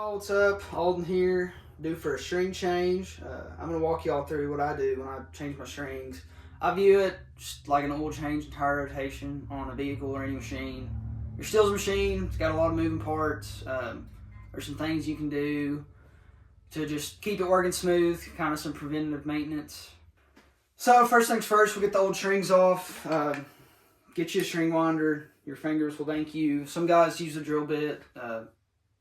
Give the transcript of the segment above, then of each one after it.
y'all, what's up? Alden here, due for a string change. I'm going to walk y'all through what I do when I change my strings. I view it just like an oil change and tire rotation on a vehicle or any machine. Your Steel's machine, it's got a lot of moving parts. There's some things you can do to just keep it working smooth, kind of some preventative maintenance. So first things first, we'll get the old strings off. Get you a string winder. Your fingers will thank you. Some guys use a drill bit.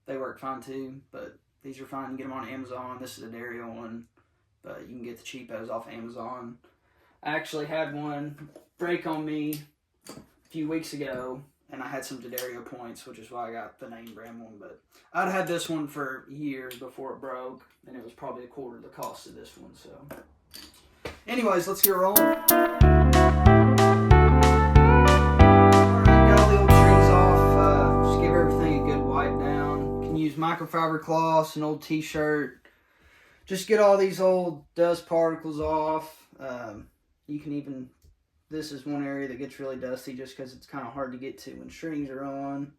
They work fine too, but these are fine. You get them on Amazon. This is a Dario one, but you can get the cheapos off Amazon. I actually had one break on me a few weeks ago, and I had some Dario points, which is why I got the name brand one. But I'd had this one for years before it broke, and it was probably a quarter of the cost of this one. So, anyways, let's get rolling. Use microfiber cloths, an old t-shirt. Just get all these old dust particles off. You can even, this is one area that gets really dusty just because it's kind of hard to get to when strings are on.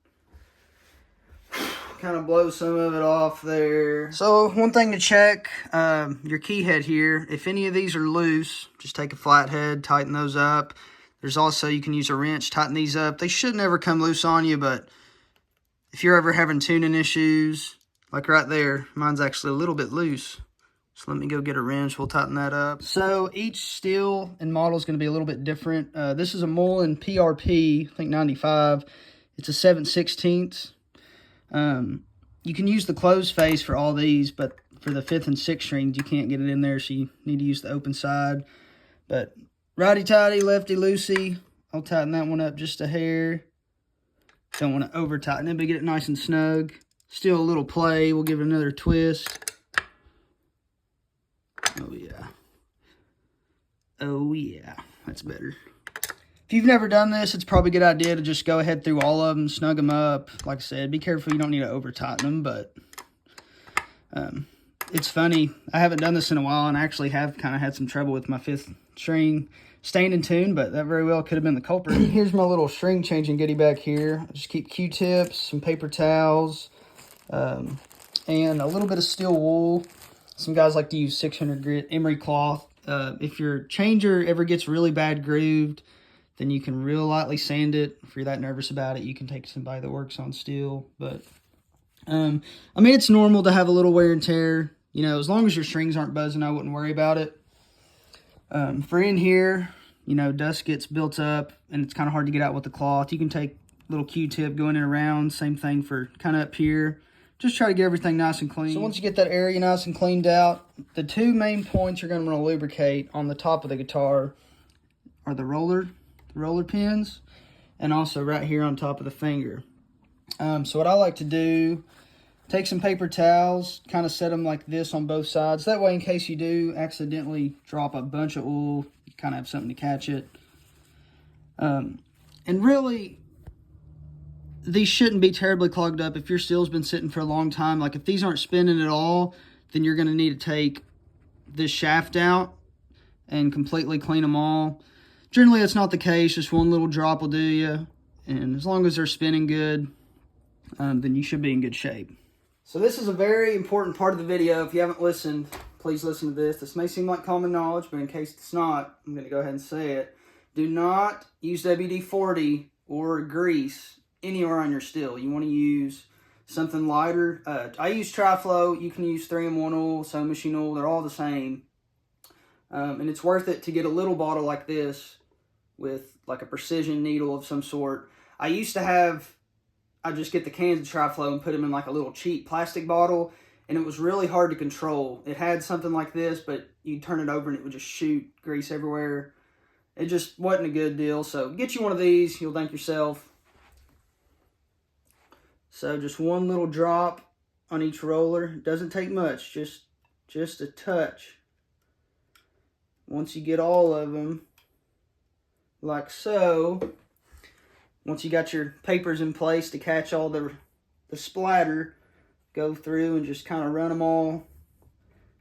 Kind of blow some of it off there. So one thing to check, your key head here. If any of these are loose, just take a flathead, tighten those up. There's also, you can use a wrench, tighten these up. They should never come loose on you, but if you're ever having tuning issues, like right there, mine's actually a little bit loose. So let me go get a wrench. We'll tighten that up. So each steel and model is going to be a little bit different. This is a Mullen PRP, I think 95. It's a 7/16. You can use the closed face for all these, but for the 5th and 6th strings, you can't get it in there, so you need to use the open side. But righty-tighty, lefty-loosey. I'll tighten that one up just a hair. Don't want to over tighten it, but get it nice and snug. Still a little play. We'll give it another twist. Oh yeah. Oh yeah. That's better. If you've never done this, it's probably a good idea to just go ahead through all of them, snug them up. Like I said, be careful. You don't need to over tighten them, but it's funny. I haven't done this in a while, and I actually have kind of had some trouble with my 5th string staying in tune, but that very well could have been the culprit. Here's my little string changing goodie bag here. I just keep Q-tips, some paper towels, and a little bit of steel wool. Some guys like to use 600 grit emery cloth. If your changer ever gets really bad grooved, then you can real lightly sand it. If you're that nervous about it, you can take somebody that works on steel. But I mean, it's normal to have a little wear and tear. You know, as long as your strings aren't buzzing, I wouldn't worry about it. For in here, you know, dust gets built up and it's kind of hard to get out with the cloth. You can take a little Q-tip going in around. Same thing for kind of up here. Just try to get everything nice and clean. So once you get that area nice and cleaned out, the 2 main points you're going to want to lubricate on the top of the guitar are the roller pins, and also right here on top of the finger. So what I like to do, take some paper towels, kind of set them like this on both sides. That way, in case you do accidentally drop a bunch of oil, you kind of have something to catch it. And really, these shouldn't be terribly clogged up if your steel's been sitting for a long time. Like if these aren't spinning at all, then you're going to need to take this shaft out and completely clean them all. Generally, that's not the case. Just one little drop will do you. And as long as they're spinning good, then you should be in good shape. So this is a very important part of the video. If you haven't listened, please listen to this. This may seem like common knowledge, but in case it's not, I'm going to go ahead and say it. Do not use WD-40 or grease anywhere on your steel. You want to use something lighter. I use Triflow. You can use 3-in-1 oil, sewing machine oil. They're all the same. And it's worth it to get a little bottle like this with like a precision needle of some sort. I just get the cans of Triflow and put them in like a little cheap plastic bottle, and it was really hard to control. It had something like this, but you'd turn it over and it would just shoot grease everywhere. It just wasn't a good deal. So get you one of these, you'll thank yourself. So just one little drop on each roller. It doesn't take much, just a touch. Once you get all of them, like so, once you got your papers in place to catch all the splatter, go through and just kind of run them all.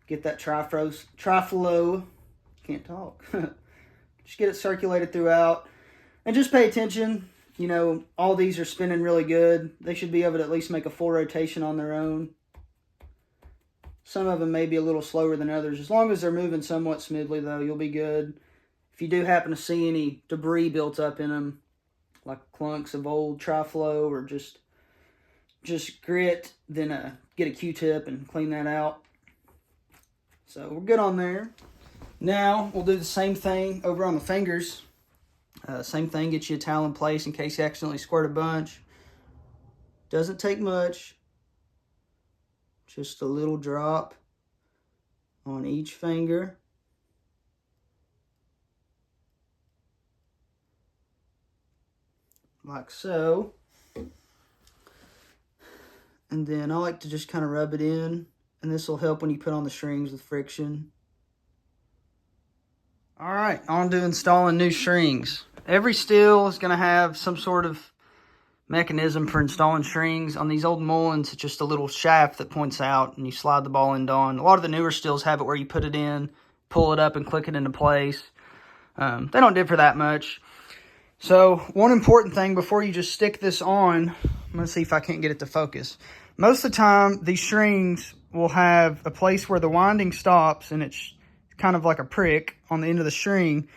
Get that Triflow, can't talk. Just get it circulated throughout. And just pay attention. You know, all these are spinning really good. They should be able to at least make a full rotation on their own. Some of them may be a little slower than others. As long as they're moving somewhat smoothly, though, you'll be good. If you do happen to see any debris built up in them, like clunks of old tri-flow or just grit, then get a Q-tip and clean that out. So we're good on there. Now we'll do the same thing over on the fingers. Same thing, get you a towel in place in case you accidentally squirt a bunch. Doesn't take much. Just a little drop on each finger. Like so. And then I like to just kind of rub it in, and this will help when you put on the strings with friction. All right, on to installing new strings. Every steel is going to have some sort of mechanism for installing strings. On these old Mullins, it's just a little shaft that points out and you slide the ball end on. A lot of the newer steels have it where you put it in, pull it up, and click it into place. They don't differ that much. So one important thing before you just stick this on, I'm going to see if I can't get it to focus. Most of the time, these strings will have a place where the winding stops, and it's kind of like a prick on the end of the string.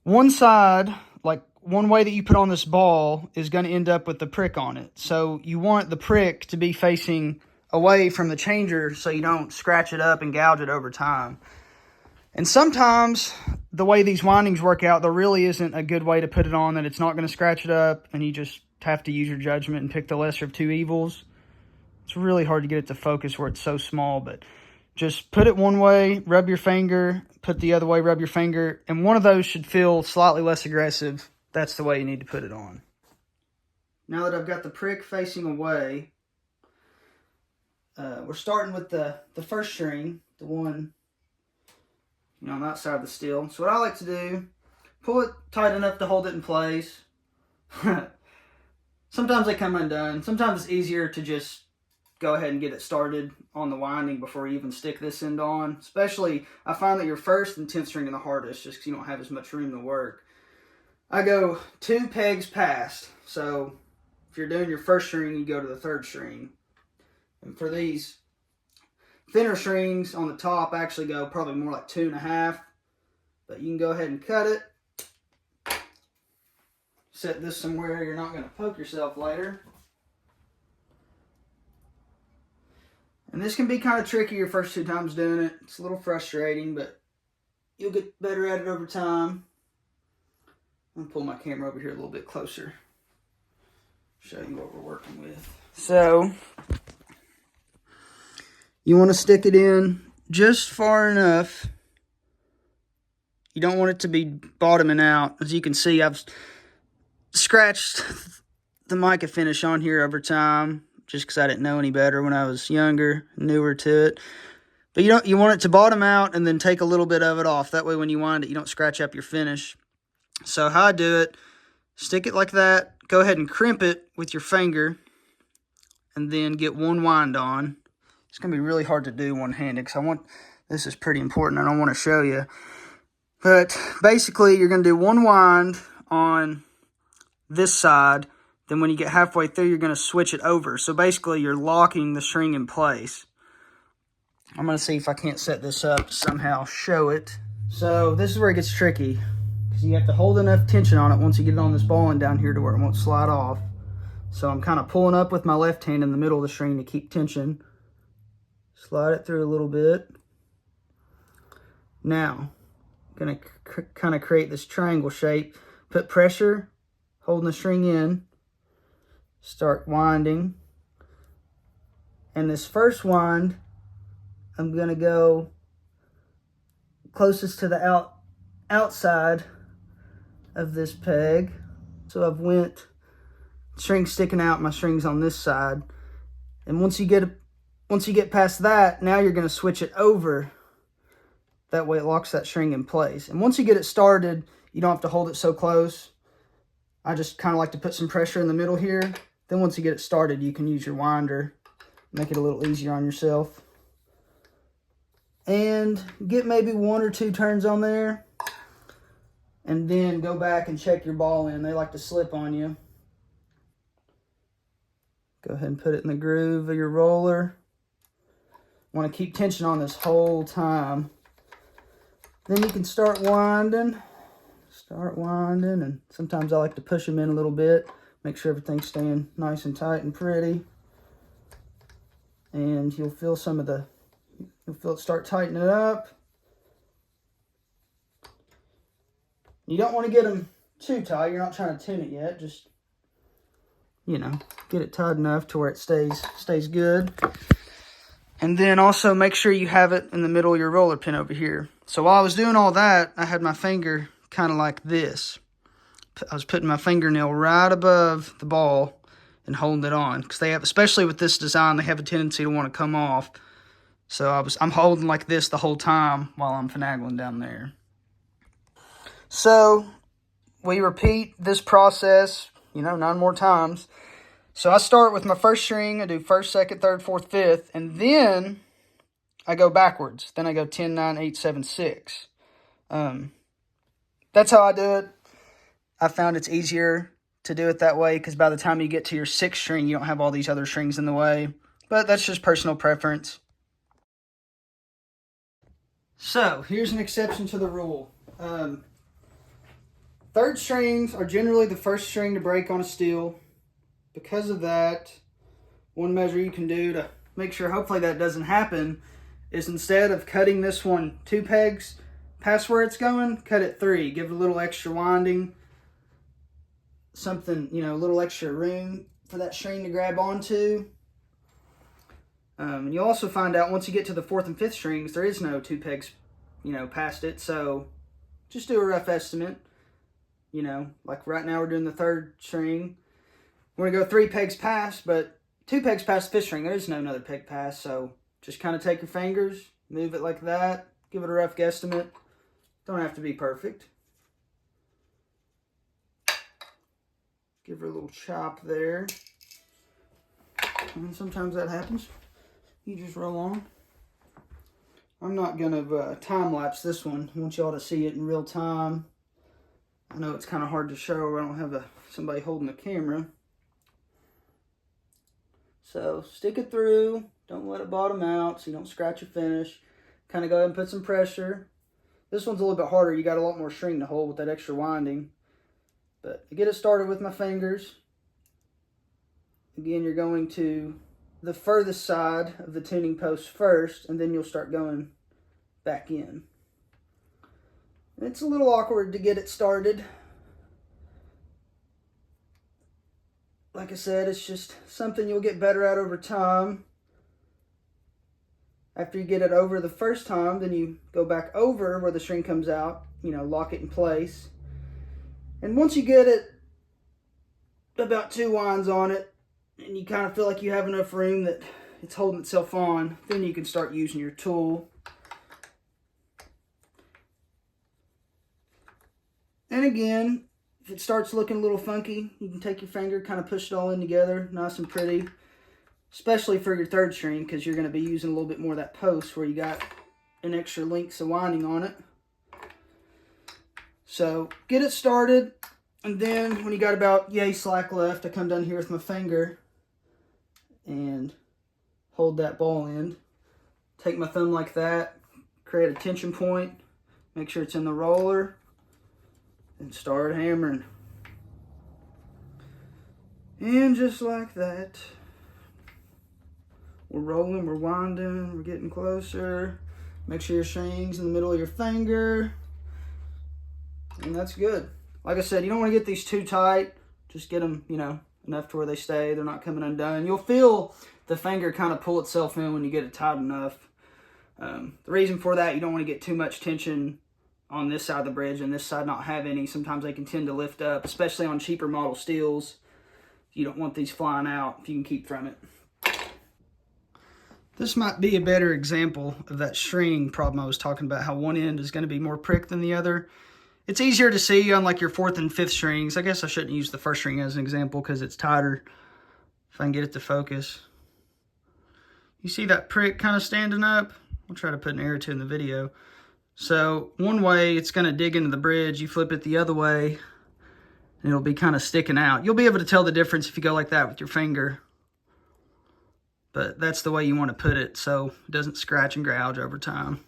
One side, like one way that you put on this ball, is going to end up with the prick on it. So you want the prick to be facing away from the changer so you don't scratch it up and gouge it over time. And sometimes the way these windings work out, there really isn't a good way to put it on that it's not going to scratch it up, and you just have to use your judgment and pick the lesser of two evils. It's really hard to get it to focus where it's so small, but just put it one way, rub your finger, put the other way, rub your finger, and one of those should feel slightly less aggressive. That's the way you need to put it on. Now that I've got the prick facing away, we're starting with the first string, the one on the outside of the steel. So what I like to do, pull it tight enough to hold it in place. Sometimes they come undone. Sometimes it's easier to just go ahead and get it started on the winding before you even stick this end on. Especially, I find that your first and 10th string are the hardest just because you don't have as much room to work. I go 2 pegs past. So if you're doing your first string, you go to the 3rd string. And for these thinner strings on the top, I actually go probably more like 2.5. But you can go ahead and cut it. Set this somewhere you're not going to poke yourself later. And this can be kind of tricky your first 2 times doing it. It's a little frustrating, but you'll get better at it over time. I'm going to pull my camera over here a little bit closer. Show you what we're working with. So, you want to stick it in just far enough. You don't want it to be bottoming out. As you can see, I've scratched the mica finish on here over time, just because I didn't know any better when I was younger, newer to it. But you want it to bottom out and then take a little bit of it off. That way when you wind it, you don't scratch up your finish. So how I do it, stick it like that, go ahead and crimp it with your finger, and then get one wind on. It's going to be really hard to do one-handed because this is pretty important. I don't want to show you. But basically, you're going to do one wind on this side. Then when you get halfway through, you're going to switch it over. So basically, you're locking the string in place. I'm going to see if I can't set this up to somehow show it. So this is where it gets tricky, because you have to hold enough tension on it once you get it on this ball end down here to where it won't slide off. So I'm kind of pulling up with my left hand in the middle of the string to keep tension. Slide it through a little bit. Now, I'm going to kind of create this triangle shape. Put pressure, holding the string in. Start winding. And this first wind, I'm going to go closest to the outside of this peg. So I've went string sticking out, my string's on this side. And once you get past that, now you're going to switch it over. That way it locks that string in place. And once you get it started, you don't have to hold it so close. I just kind of like to put some pressure in the middle here. Then once you get it started, you can use your winder. Make it a little easier on yourself. And get maybe 1 or 2 turns on there. And then go back and check your ball in. They like to slip on you. Go ahead and put it in the groove of your roller. Want to keep tension on this whole time. Then you can start winding. And sometimes I like to push them in a little bit. Make sure everything's staying nice and tight and pretty. And you'll feel it start tightening it up. You don't want to get them too tight. You're not trying to tune it yet. Just, get it tight enough to where it stays good. And then also make sure you have it in the middle of your roller pin over here. So while I was doing all that, I had my finger kind of like this. I was putting my fingernail right above the ball and holding it on. Because they have, especially with this design, they have a tendency to want to come off. So I'm holding like this the whole time while I'm finagling down there. So we repeat this process, 9 more times. So I start with my first string. I do first, second, third, fourth, fifth. And then I go backwards. Then I go 10, 9, 8, 7, 6. That's how I do it. I found it's easier to do it that way because by the time you get to your 6th string, you don't have all these other strings in the way. But that's just personal preference. So here's an exception to the rule. 3rd strings are generally the first string to break on a steel. Because of that, one measure you can do to make sure hopefully that doesn't happen is instead of cutting this one 2 pegs past where it's going, cut it 3. Give it a little extra winding. Something, a little extra room for that string to grab onto. And you'll also find out once you get to the 4th and 5th strings, there is no 2 pegs, past it. So just do a rough estimate. Like right now we're doing the 3rd string. We're going to go 3 pegs past, but 2 pegs past the 5th string. There is no another peg past. So just kind of take your fingers, move it like that. Give it a rough guesstimate. Don't have to be perfect. Give her a little chop there. And sometimes that happens. You just roll on. I'm not going to time-lapse this one. I want y'all to see it in real time. I know it's kind of hard to show. I don't have somebody holding the camera. So stick it through. Don't let it bottom out so you don't scratch your finish. Kind of go ahead and put some pressure. This one's a little bit harder. You got a lot more string to hold with that extra winding. But to get it started with my fingers, again, you're going to the furthest side of the tuning post first, and then you'll start going back in. It's a little awkward to get it started. Like I said, it's just something you'll get better at over time. After you get it over the first time, then you go back over where the string comes out, lock it in place. And once you get it about 2 winds on it, and you kind of feel like you have enough room that it's holding itself on, then you can start using your tool. And again, if it starts looking a little funky, you can take your finger, kind of push it all in together, nice and pretty. Especially for your 3rd string, because you're going to be using a little bit more of that post where you got an extra length of winding on it. So get it started, and then when you got about yay slack left, I come down here with my finger and hold that ball end. Take my thumb like that, create a tension point, make sure it's in the roller, and start hammering. And just like that, we're rolling, we're winding, we're getting closer. Make sure your string's in the middle of your finger. And that's good. Like I said, you don't want to get these too tight. Just get them, enough to where they stay. They're not coming undone. You'll feel the finger kind of pull itself in when you get it tight enough. The reason for that, you don't want to get too much tension on this side of the bridge and this side not have any. Sometimes they can tend to lift up, especially on cheaper model steels. You don't want these flying out if you can keep from it. This might be a better example of that string problem I was talking about, how one end is going to be more pricked than the other. It's easier to see on like your 4th and 5th strings. I guess I shouldn't use the 1st string as an example because it's tighter. If I can get it to focus. You see that prick kind of standing up? I'll try to put an arrow to it in the video. So one way it's going to dig into the bridge. You flip it the other way and it'll be kind of sticking out. You'll be able to tell the difference if you go like that with your finger. but that's the way you want to put it so it doesn't scratch and gouge over time.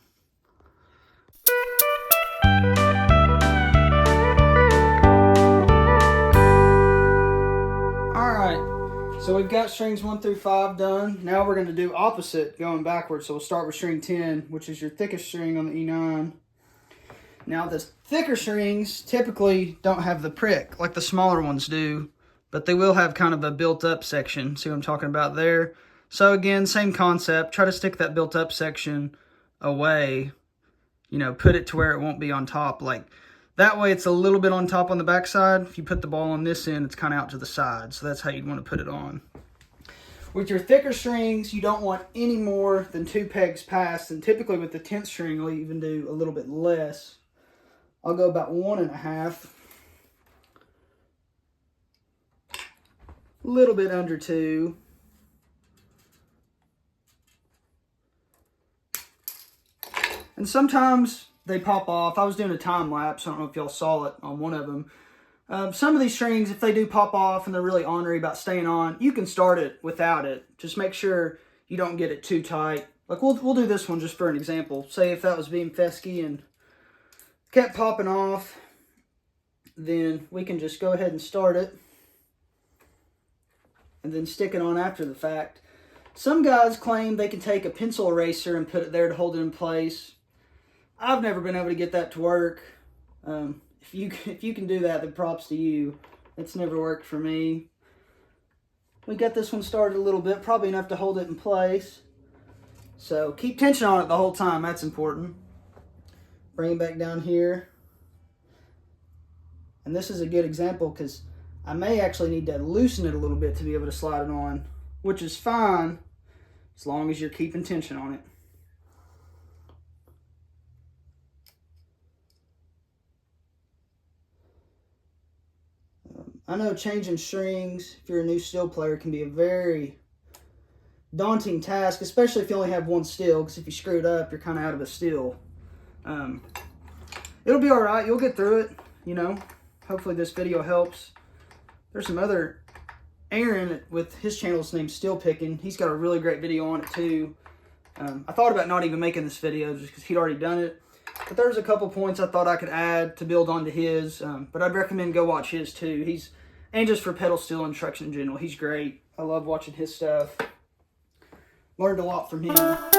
So we've got strings 1 through 5 done. Now we're going to do opposite, going backwards. So we'll start with string 10, which is your thickest string on the E9. Now the thicker strings typically don't have the prick like the smaller ones do, but they will have kind of a built-up section. See what I'm talking about there? So again, same concept. Try to stick that built-up section away. You know, put it to where it won't be on top. Like that way it's a little bit on top on the backside. If you put the ball on this end, it's kind of out to the side. So that's how you'd want to put it on. With your thicker strings, you don't want any more than 2 pegs past. And typically with the 10th string, we'll even do a little bit less. I'll go about 1.5. A little bit under 2. And sometimes they pop off. I was doing a time lapse. I don't know if y'all saw it on one of them. Some of these strings, if they do pop off and they're really ornery about staying on, you can start it without it. Just make sure you don't get it too tight. Like we'll do this one just for an example. Say if that was being fesky and kept popping off, then we can just go ahead and start it and then stick it on after the fact. Some guys claim they can take a pencil eraser and put it there to hold it in place. I've never been able to get that to work. If you can do that, then props to you. It's never worked for me. We got this one started a little bit, probably enough to hold it in place. So keep tension on it the whole time, that's important. Bring it back down here. And this is a good example because I may actually need to loosen it a little bit to be able to slide it on, which is fine as long as you're keeping tension on it. I know changing strings, if you're a new steel player, can be a very daunting task, especially if you only have one steel, because if you screw it up, you're kind of out of a steel. It'll be all right. You'll get through it, you know. Hopefully this video helps. There's some other, Aaron with his channel's named Steel Picking. He's got a really great video on it too. I thought about not even making this video just because he'd already done it. But there's a couple points I thought I could add to build onto his. But I'd recommend go watch his too. And just for pedal steel instruction in general, he's great. I love watching his stuff. Learned a lot from him. Just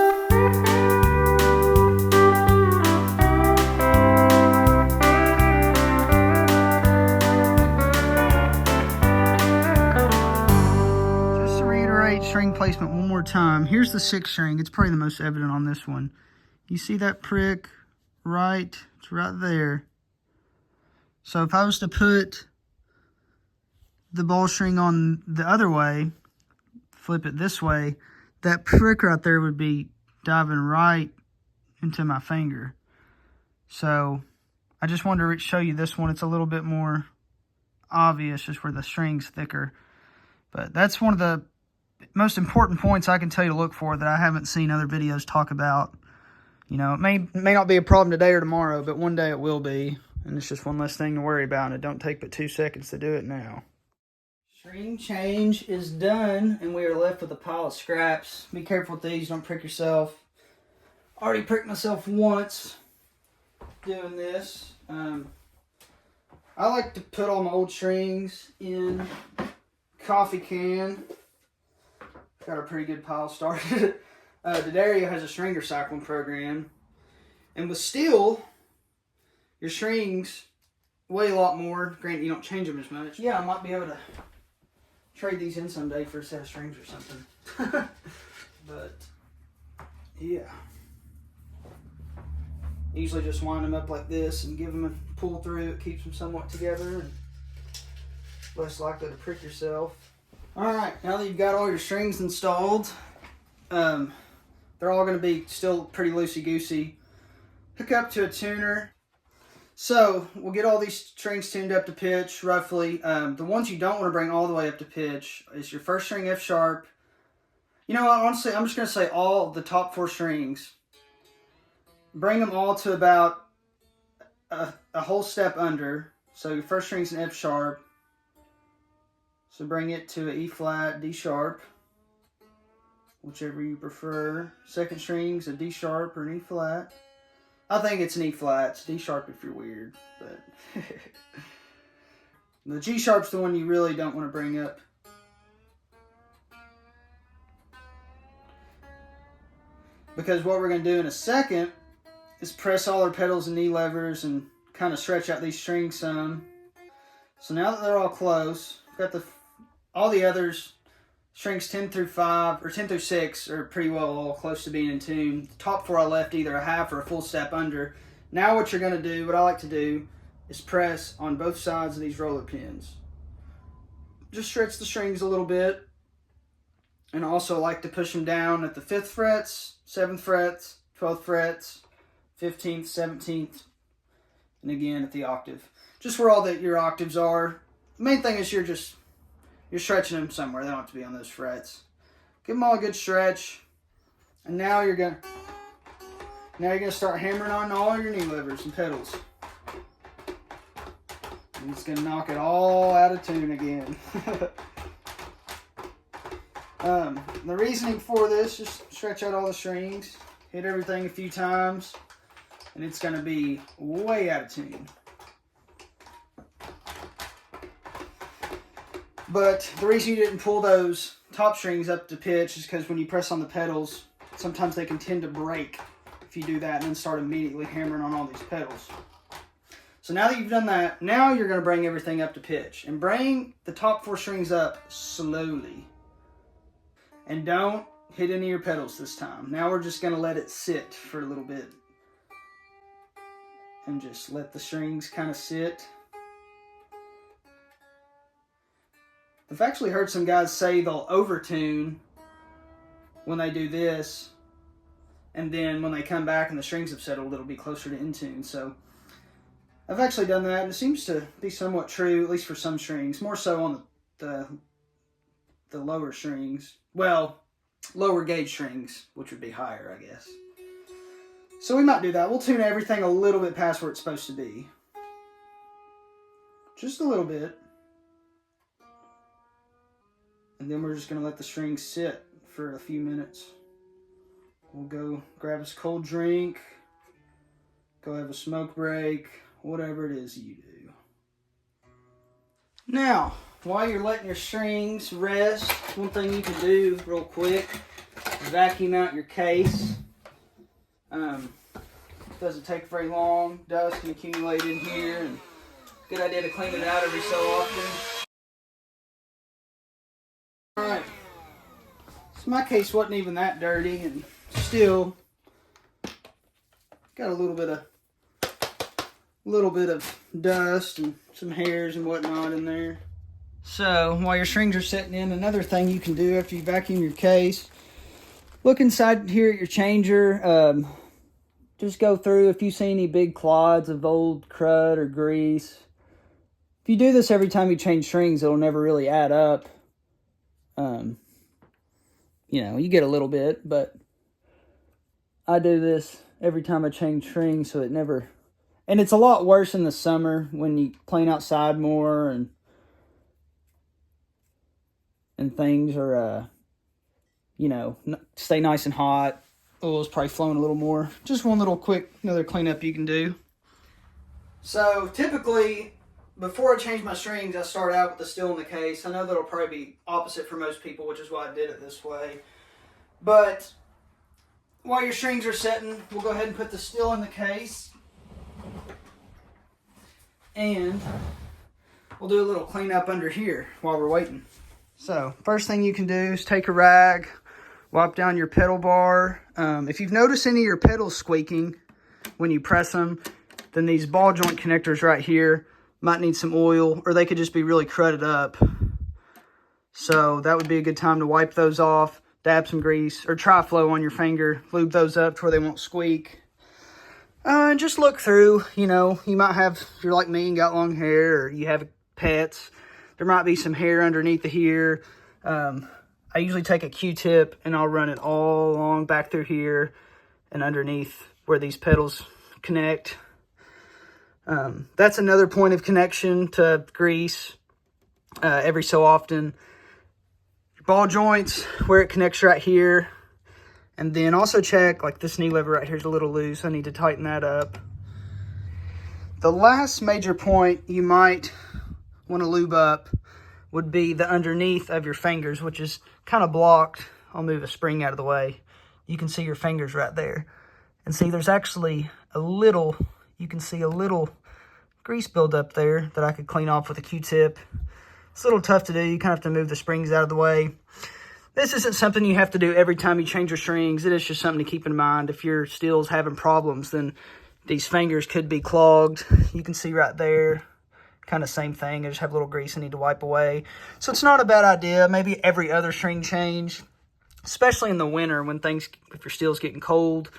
to reiterate string placement one more time. Here's the 6th string. It's probably the most evident on this one. You see that prick? Right, it's right there. So if I was to put the ball string on the other way, flip it this way, that prick right there would be diving right into my finger. So I just wanted to show you this one. It's a little bit more obvious just where the string's thicker. But that's one of the most important points I can tell you to look for that I haven't seen other videos talk about. You know, it may not be a problem today or tomorrow, but one day it will be. And it's just one less thing to worry about. And it don't take but 2 seconds to do it now. String change is done, and we are left with a pile of scraps. Be careful with these, don't prick yourself. Already pricked myself once doing this. I like to put all my old strings in coffee can. Got a pretty good pile started. D'Addario has a string recycling program. And with steel, your strings weigh a lot more. Granted, you don't change them as much. Yeah, I might be able to trade these in someday for a set of strings or something. But, yeah. Usually just wind them up like this and give them a pull through. It keeps them somewhat together and less likely to prick yourself. Alright, now that you've got all your strings installed, they're all going to be still pretty loosey-goosey. Hook up to a tuner. So, we'll get all these strings tuned up to pitch, roughly. The ones you don't want to bring all the way up to pitch is your first string F sharp. You know what, honestly, I'm just going to say all the top 4 strings. Bring them all to about a whole step under. So, your first string's an F sharp. So, bring it to an E flat, D sharp. whichever you prefer. Second string's a D sharp or an E flat. I think it's an E flat. It's D sharp if you're weird, but the G sharp's the one you really don't want to bring up. Because what we're going to do in a second is press all our pedals and knee levers and kind of stretch out these strings some. So now that they're all close, we've got all the others, strings 10 through 5 or 10 through 6 are pretty well all close to being in tune. The top 4 I left either a half or a full step under. Now what you're going to do, what I like to do, is press on both sides of these roller pins. Just stretch the strings a little bit. And I also like to push them down at the 5th frets, 7th frets, 12th frets, 15th, 17th, and again at the octave. Just where all your octaves are. The main thing is you're stretching them somewhere. They don't have to be on those frets. Give them all a good stretch. And now you're gonna start hammering on all your knee levers and pedals. And it's gonna knock it all out of tune again. The reasoning for this, just stretch out all the strings, hit everything a few times, and it's going to be way out of tune. But the reason you didn't pull those top strings up to pitch is because when you press on the pedals, sometimes they can tend to break if you do that and then start immediately hammering on all these pedals. So now that you've done that, now you're going to bring everything up to pitch. And bring the top 4 strings up slowly. And don't hit any of your pedals this time. Now we're just going to let it sit for a little bit. And just let the strings kind of sit. I've actually heard some guys say they'll overtune when they do this. And then when they come back and the strings have settled, it'll be closer to in tune. So I've actually done that, and it seems to be somewhat true, at least for some strings. More so on the lower strings. Well, lower gauge strings, which would be higher, I guess. So we might do that. We'll tune everything a little bit past where it's supposed to be. Just a little bit. And then we're just going to let the strings sit for a few minutes. We'll go grab us a cold drink, go have a smoke break, whatever it is you do. Now, while you're letting your strings rest, one thing you can do real quick is vacuum out your case. Doesn't take very long. Dust can accumulate in here, and good idea to clean it out every so often. Alright, so my case wasn't even that dirty, and still got a little bit of dust and some hairs and whatnot in there. So while your strings are setting in, another thing you can do after you vacuum your case, look inside here at your changer. Just go through if you see any big clods of old crud or grease. If you do this every time you change strings, it'll never really add up. You get a little bit, but I do this every time I change strings, so it never... And it's a lot worse in the summer when you playing outside more and things are, stay nice and hot. Oil's probably flowing a little more. Just one little quick, another cleanup you can do. So typically, before I change my strings, I start out with the steel in the case. I know that'll probably be opposite for most people, which is why I did it this way. But while your strings are setting, we'll go ahead and put the steel in the case. And we'll do a little cleanup under here while we're waiting. So, first thing you can do is take a rag, wipe down your pedal bar. If you've noticed any of your pedals squeaking when you press them, then these ball joint connectors right here might need some oil, or they could just be really crudted up. So that would be a good time to wipe those off, dab some grease, or Tri-Flow on your finger, lube those up to where they won't squeak. And just look through, you might have, if you're like me and got long hair, or you have pets, there might be some hair underneath of here. I usually take a Q-tip and I'll run it all along back through here and underneath where these pedals connect. That's another point of connection to grease. Every so often, your ball joints where it connects right here. And then also check, like this knee lever right here is a little loose. I need to tighten that up. The last major point you might want to lube up would be the underneath of your fingers, which is kind of blocked. I'll move a spring out of the way. You can see your fingers right there. And see, there's actually you can see a little grease buildup there that I could clean off with a Q-tip. It's a little tough to do. You kind of have to move the springs out of the way. This isn't something you have to do every time you change your strings. It is just something to keep in mind. If your steel's having problems, then these fingers could be clogged. You can see right there, kind of same thing. I just have a little grease I need to wipe away. So it's not a bad idea. Maybe every other string change, especially in the winter when if your steel's getting cold,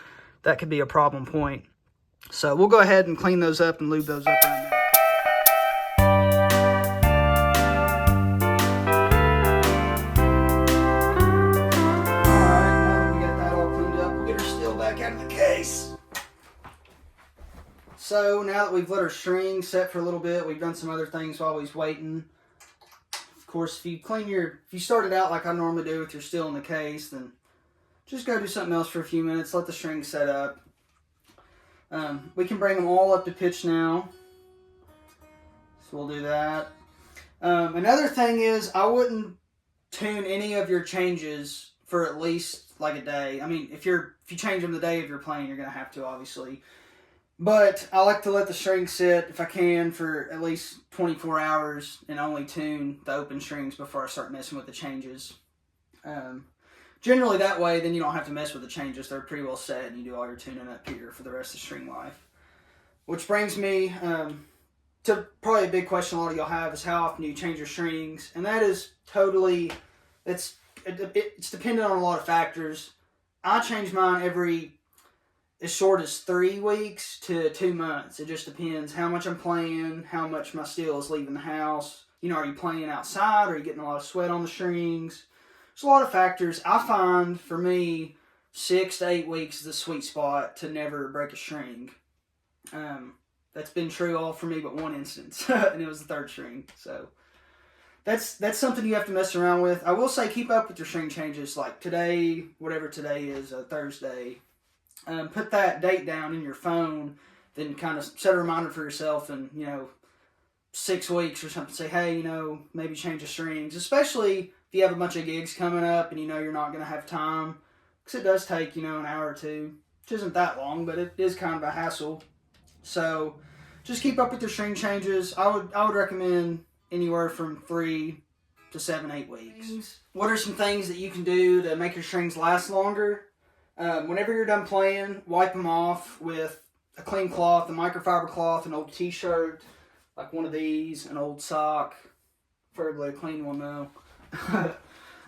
that could be a problem point. So we'll go ahead and clean those up and lube those up right now. So now that we've let our string set for a little bit, we've done some other things while he's waiting. Of course, if you started out like I normally do with your steel in the case, then just go do something else for a few minutes, let the string set up. We can bring them all up to pitch now. So we'll do that. Another thing is, I wouldn't tune any of your changes for at least like a day. I mean, if you change them the day of your playing, you're going to have to, obviously. But I like to let the string sit, if I can, for at least 24 hours and only tune the open strings before I start messing with the changes. Generally that way, then you don't have to mess with the changes. They're pretty well set and you do all your tuning up here for the rest of the string life. Which brings me to probably a big question a lot of y'all have is how often do you change your strings? And that is totally, it's dependent on a lot of factors. I change mine every as short as 3 weeks to 2 months. It just depends how much I'm playing, how much my steel is leaving the house. You know, are you playing outside? Are you getting a lot of sweat on the strings? There's a lot of factors. I find, for me, 6 to 8 weeks is the sweet spot to never break a string. That's been true all for me but one instance, and it was the third string. So that's something you have to mess around with. I will say keep up with your string changes, like today, whatever today is, Thursday. Put that date down in your phone, then kind of set a reminder for yourself and, 6 weeks or something. Say, hey, maybe change the strings, especially if you have a bunch of gigs coming up and you're not going to have time. Because it does take, an hour or two, which isn't that long, but it is kind of a hassle. So just keep up with your string changes. I would recommend anywhere from 3 to 7, 8 weeks. What are some things that you can do to make your strings last longer? Whenever you're done playing, wipe them off with a clean cloth, a microfiber cloth, an old t-shirt, like one of these, an old sock, preferably a clean one though.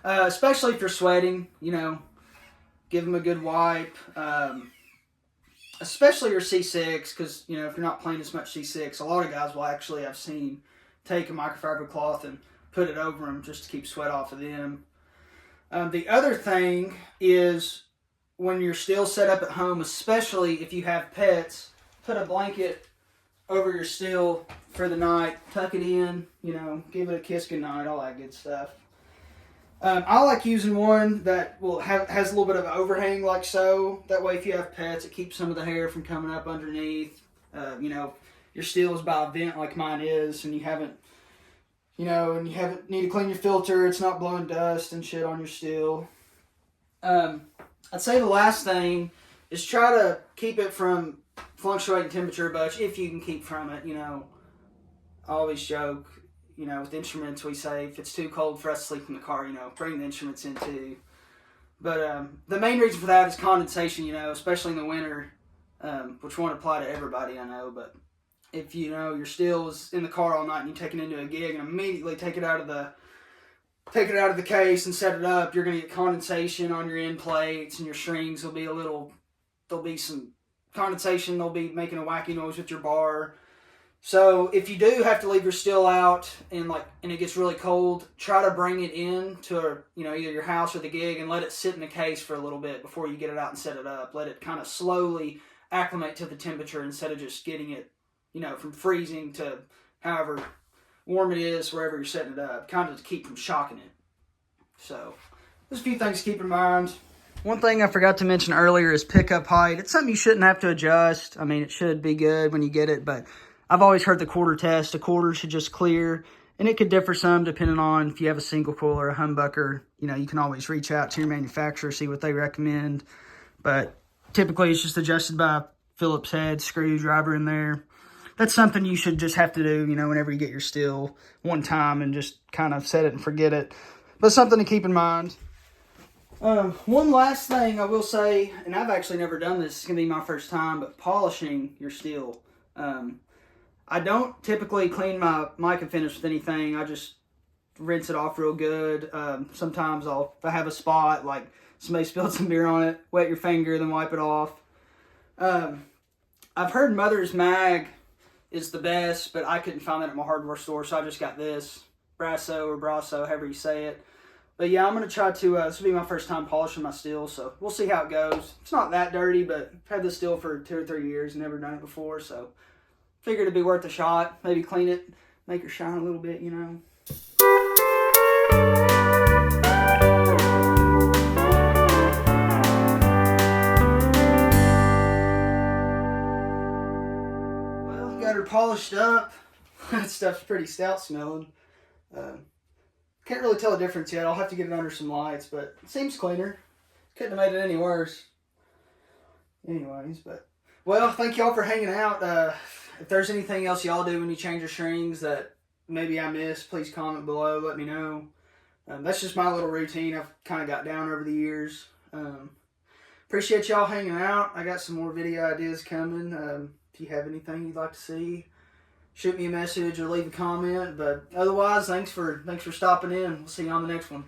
Especially if you're sweating, give them a good wipe. Especially your C6, because, if you're not playing as much C6, a lot of guys will actually, I've seen, take a microfiber cloth and put it over them just to keep sweat off of them. The other thing is, when you're still set up at home, especially if you have pets, put a blanket over your steel for the night, tuck it in, give it a kiss goodnight, all that good stuff. I like using one that has a little bit of an overhang like so. That way if you have pets, it keeps some of the hair from coming up underneath. Your steel is by a vent like mine is, and you haven't need to clean your filter, it's not blowing dust and shit on your steel. I'd say the last thing is try to keep it from fluctuating temperature a bunch, if you can keep from it. I always joke, with instruments we say if it's too cold for us to sleep in the car, bring the instruments in too. But the main reason for that is condensation, especially in the winter, which won't apply to everybody, I know. But if your steel is in the car all night and you take it into a gig and immediately take it out of the case and set it up, you're going to get condensation on your end plates, and your strings there'll be some condensation, they'll be making a wacky noise with your bar. So if you do have to leave your steel out and it gets really cold, try to bring it in to either your house or the gig and let it sit in the case for a little bit before you get it out and set it up. Let it kind of slowly acclimate to the temperature instead of just getting it, from freezing to however warm it is wherever you're setting it up, kind of to keep from shocking it. So there's a few things to keep in mind. One thing I forgot to mention earlier is pickup height. It's something you shouldn't have to adjust. I mean, it should be good when you get it, but I've always heard the quarter test. A quarter should just clear, and it could differ some depending on if you have a single coil or a humbucker. You know, you can always reach out to your manufacturer, see what they recommend. But typically, it's just adjusted by a Phillips head screwdriver in there. That's something you should just have to do, you know, whenever you get your steel one time and just kind of set it and forget it. But something to keep in mind. One last thing I will say, and I've actually never done this, it's going to be my first time, but polishing your steel. I don't typically clean my mica finish with anything. I just rinse it off real good. Sometimes if I have a spot, like somebody spilled some beer on it, wet your finger, then wipe it off. I've heard Mother's Mag is the best, but I couldn't find that at my hardware store, so I just got this. Brasso or Brasso, however you say it. But yeah, I'm going to try to, this will be my first time polishing my steel, so we'll see how it goes. It's not that dirty, but I've had this steel for 2 or 3 years, never done it before, so figured it'd be worth a shot. Maybe clean it, make her shine a little bit, you know. Well, got her polished up. That stuff's pretty stout smelling. Can't really tell the difference yet. I'll have to get it under some lights, but it seems cleaner. Couldn't have made it any worse. Anyways, but, well, thank y'all for hanging out. If there's anything else y'all do when you change your strings that maybe I missed, please comment below. Let me know. That's just my little routine I've kind of got down over the years. Appreciate y'all hanging out. I got some more video ideas coming. If you have anything you'd like to see, shoot me a message or leave a comment. But otherwise, thanks for stopping in. We'll see you on the next one.